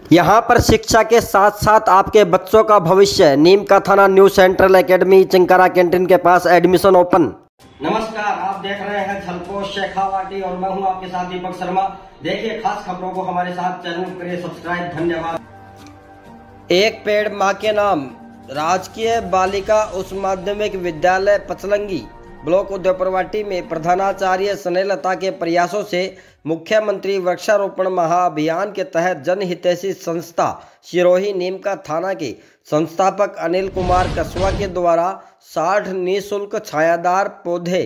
यहाँ पर शिक्षा के साथ साथ आपके बच्चों का भविष्य। नीम का थाना new central academy chinkara canteen के पास एडमिशन ओपन। नमस्कार, आप देख रहे हैं झलको शेखावाटी और मैं हूँ आपके साथ दीपक शर्मा। देखिए खास खबरों को हमारे साथ चैनल करिए सब्सक्राइब। धन्यवाद। एक पेड़ माँ के नाम। राजकीय बालिका उच्च माध्यमिक विद्यालय पचलंगी ब्लॉक उदयपुरवाटी में प्रधानाचार्य स्नेहलता के प्रयासों से मुख्यमंत्री वृक्षारोपण महाअभियान के तहत जनहितैषी संस्था सिरोही नीम का थाना के संस्थापक अनिल कुमार कसवा के द्वारा 60 निःशुल्क छायादार पौधे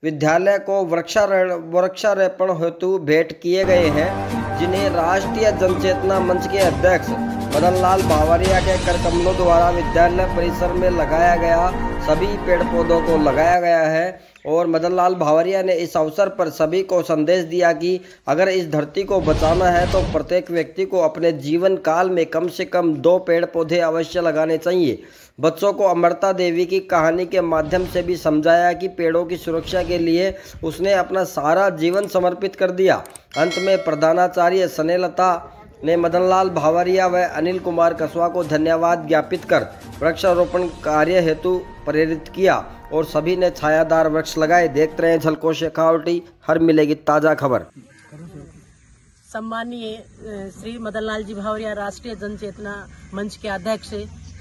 विद्यालय को वृक्षारोपण हेतु भेंट किए गए हैं, जिन्हें राष्ट्रीय जनचेतना मंच के अध्यक्ष मदन लाल भावरिया के कर कमलों द्वारा विद्यालय परिसर में लगाया गया सभी पेड़ पौधों को लगाया गया है। और मदन लाल भावरिया ने इस अवसर पर सभी को संदेश दिया कि अगर इस धरती को बचाना है तो प्रत्येक व्यक्ति को अपने जीवन काल में कम से कम 2 पेड़ पौधे अवश्य लगाने चाहिए। बच्चों को अमृता देवी की कहानी के माध्यम से भी समझाया कि पेड़ों की सुरक्षा के लिए उसने अपना सारा जीवन समर्पित कर दिया। अंत में प्रधानाचार्य स्नेहलता ने मदन लाल भावरिया व अनिल कुमार कसवा को धन्यवाद ज्ञापित कर वृक्षारोपण कार्य हेतु प्रेरित किया और सभी ने छायादार वृक्ष लगाए। देखते रहे झलको शेखावाटी, हर मिलेगी ताज़ा खबर। सम्मानीय श्री मदन लाल जी भावरिया राष्ट्रीय जनचेतना मंच के अध्यक्ष,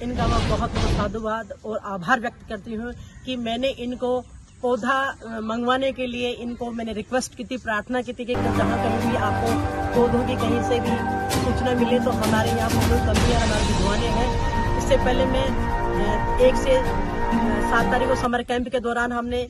इनका मैं बहुत बहुत साधुवाद और आभार व्यक्त करती हूँ कि मैंने इनको पौधा मंगवाने के लिए इनको मैंने रिक्वेस्ट की थी, प्रार्थना की थी कि जहाँ कहीं भी आपको पौधों की कहीं से भी सूचना मिले तो हमारे यहाँ पौधों कमियाँ हमारे भिजवाने हैं। इससे पहले मैं 1 से 7 तारीख को समर कैंप के दौरान हमने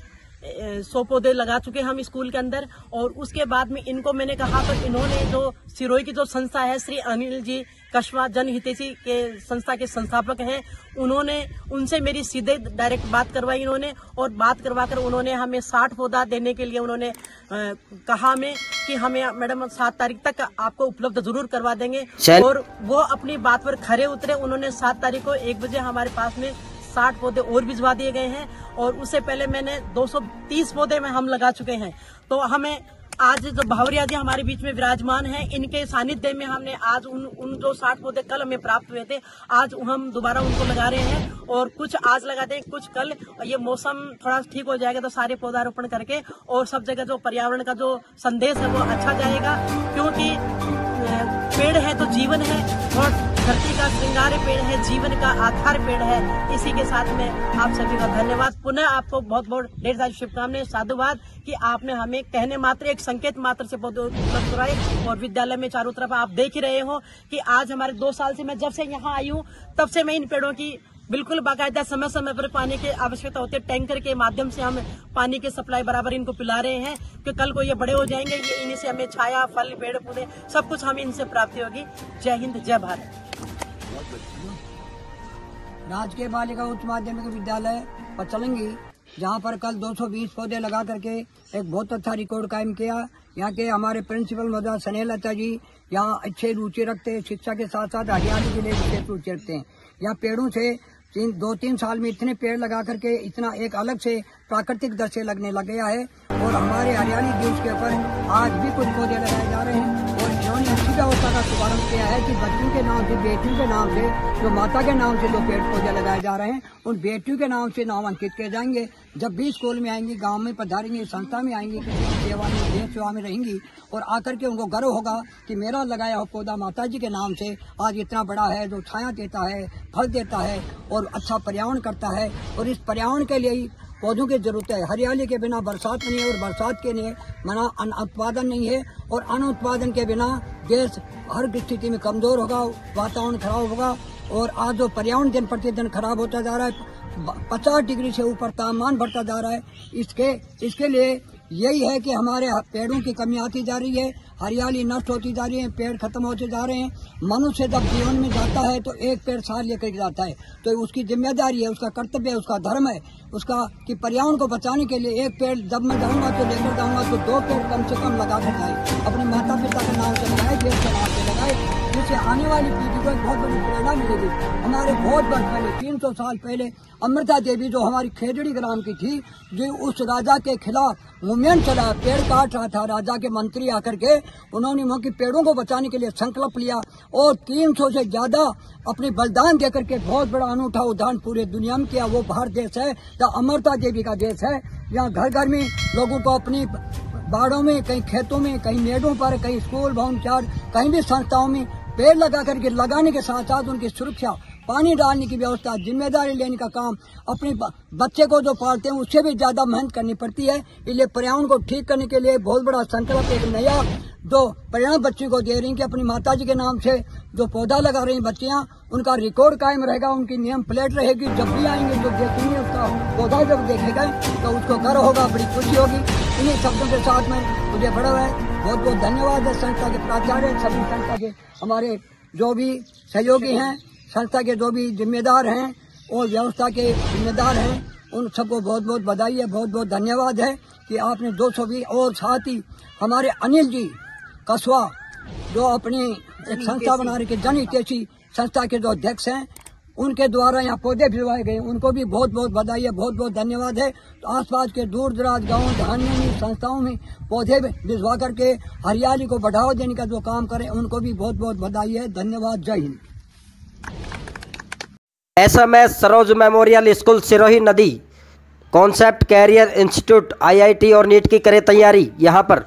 100 पौधे लगा चुके हम स्कूल के अंदर। और उसके बाद में इनको मैंने कहा तो इन्होंने जो सिरोही की जो संस्था है श्री अनिल जी कशवा जनहितैषी के संस्था के संस्थापक हैं, उन्होंने उनसे मेरी सीधे डायरेक्ट बात करवाई इन्होंने। और बात करवाकर उन्होंने हमें 60 पौधा देने के लिए उन्होंने कहा हमें कि हमें मैडम 7 तारीख तक आपको उपलब्ध जरूर करवा देंगे। और वो अपनी बात पर खरे उतरे। उन्होंने 7 तारीख को 1 बजे हमारे पास में 60 पौधे और भिजवा दिए गए हैं। और उससे पहले मैंने 230 पौधे में हम लगा चुके हैं। तो हमें आज जो भावरिया जी हमारे बीच में विराजमान हैं, इनके सानिध्य में हमने आज उन जो 60 पौधे कल हमें प्राप्त हुए थे, आज हम दोबारा उनको लगा रहे हैं। और कुछ आज लगाते हैं, कुछ कल। ये मौसम थोड़ा ठीक हो जाएगा तो सारे पौधारोपण करके और सब जगह जो पर्यावरण का जो संदेश है वो अच्छा जाएगा। क्योंकि पेड़ है तो जीवन है और धरती का श्रृंगार पेड़ है, जीवन का आधार पेड़ है। इसी के साथ में आप सभी का धन्यवाद। पुनः आपको बहुत बहुत ढेर सारी शुभकामनाएं, साधुवाद कि आपने हमें कहने मात्र एक संकेत मात्र से पौधे उपलब्ध कराए। और विद्यालय में चारों तरफ आप देख ही रहे हो कि आज हमारे 2 साल से मैं जब से यहाँ आई हूँ तब से मैं इन पेड़ों की बिल्कुल बाकायदा समय समय पर पानी की आवश्यकता होती है। टैंकर के माध्यम से हम पानी की सप्लाई बराबर इनको पिला रहे हैं कि कल को ये बड़े हो जाएंगे, ये इन्हीं से हमें छाया, फल, पेड़ पौधे सब कुछ हमें इनसे प्राप्ति होगी। जय हिंद, जय भारत। राजकीय बालिका उच्च माध्यमिक विद्यालय पचलंगी, जहां पर कल 220 पौधे लगा करके एक बहुत अच्छा रिकॉर्ड कायम किया। यहाँ के हमारे प्रिंसिपल महोदय स्नेहलता जी यहाँ अच्छे रुचि रखते हैं, शिक्षा के साथ साथ हरियाली के लिए विशेष रुचि रखते हैं। यहाँ पेड़ों से 2-3 साल में इतने पेड़ लगा करके इतना एक अलग से प्राकृतिक दृश्य लगने लग गया है। और हमारे हरियाली दिवस के ऊपर आज भी कुछ पौधे लगाए जा रहे हैं। और इन्होंने अच्छी व्यवस्था का शुभारंभ किया है कि बच्चों के नाम से, बेटियों के नाम से, जो माता के नाम से जो पेड़ पौधे लगाए जा रहे हैं, उन बेटियों के नाम से नाम अंकित किए जाएंगे। जब भी स्कूल में आएंगी, गांव में पधारेंगी, संस्था में आएंगी, किसी की सेवा में, देश सेवा में रहेंगी और आकर के उनको गर्व होगा कि मेरा लगाया हुआ पौधा माता जी के नाम से आज इतना बड़ा है, जो छाया देता है, फल देता है और अच्छा पर्यावरण करता है। और इस पर्यावरण के लिए ही पौधों की जरूरत है। हरियाली के बिना बरसात नहीं है और बरसात के लिए बिना अन्न उत्पादन नहीं है। और अन्न उत्पादन के बिना देश हर स्थिति में कमजोर होगा, वातावरण खराब होगा। और आज जो पर्यावरण दिन प्रतिदिन खराब होता जा रहा है, 50 डिग्री से ऊपर तापमान बढ़ता जा रहा है, इसके लिए यही है कि हमारे पेड़ों की कमी आती जा रही है, हरियाली नष्ट होती जा रही है, पेड़ खत्म होते जा रहे हैं। मनुष्य जब जीवन में जाता है तो एक पेड़ साथ लेकर जाता है, तो उसकी जिम्मेदारी है, उसका कर्तव्य है, उसका धर्म है उसका कि पर्यावरण को बचाने के लिए एक पेड़ जब मैं जाऊंगा तो लेकर जाऊंगा तो 2 पेड़ कम से कम लगा कर जाए। अपने माता पिता के नाम से लगाए, देश के नाम से लगाए। जिससे आने वाली पीढ़ी को एक बहुत बड़ी प्रेरणा मिलेगी। हमारे बहुत वर्ष पहले 300 साल पहले अमृता देवी जो हमारी खेजड़ी ग्राम की थी, जो उस राजा के खिलाफ मूवमेंट चला, पेड़ काट रहा था, राजा के मंत्री आकर के उन्होंने वहाँ की पेड़ों को बचाने के लिए संकल्प लिया और 300 से ज्यादा अपनी बलिदान देकर के बहुत बड़ा अनूठा उदाहरण पूरे दुनिया में किया। वो भारत देश है या अमृता देवी का देश है। यहाँ घर घर में लोगों को अपनी बाड़ों में, कहीं खेतों में, कहीं मेड़ों पर, कहीं स्कूल भवन चार, कहीं भी संस्थाओं में पेड़ लगा करके लगाने के साथ साथ उनकी सुरक्षा, पानी डालने की व्यवस्था, जिम्मेदारी लेने का काम अपने बच्चे को जो पालते हैं उससे भी ज्यादा मेहनत करनी पड़ती है। इसलिए पर्यावरण को ठीक करने के लिए बहुत बड़ा संकल्प एक नया जो पर्यावरण बच्चों को दे रही कि अपनी माताजी के नाम से जो पौधा लगा रही बच्चियां, उनका रिकॉर्ड कायम रहेगा, उनकी नेम प्लेट रहेगी। जब भी आएंगे जो देखेंगे उसका पौधा जब देखेगा तो उसको गर्व होगा, बड़ी खुशी होगी। इन्हीं शब्दों के साथ में मुझे बड़ा है बहुत बहुत धन्यवाद है संस्था के प्राचार्य, सभी संस्था के हमारे जो भी सहयोगी हैं, संस्था के जो भी जिम्मेदार हैं और व्यवस्था के जिम्मेदार हैं, उन सबको बहुत बहुत बधाई है, बहुत बहुत धन्यवाद है कि आपने 220 और साथ ही हमारे अनिल जी कसवा जो अपनी एक संस्था बना रही जन हितैषी संस्था के जो अध्यक्ष हैं, उनके द्वारा यहाँ पौधे भिजवाए गए, उनको भी बहुत बहुत बधाई है, बहुत बहुत धन्यवाद है। तो आसपास के दूर दराज गाँव धानियों में, संस्थाओं में पौधे भिजवा करके हरियाली को बढ़ावा देने का जो काम करें, उनको भी बहुत बहुत बधाई है। धन्यवाद। जय Hind. SMS Saroj memorial school Sirohi नदी, कॉन्सेप्ट कैरियर इंस्टीट्यूट IIT और नीट की करे तैयारी। यहाँ पर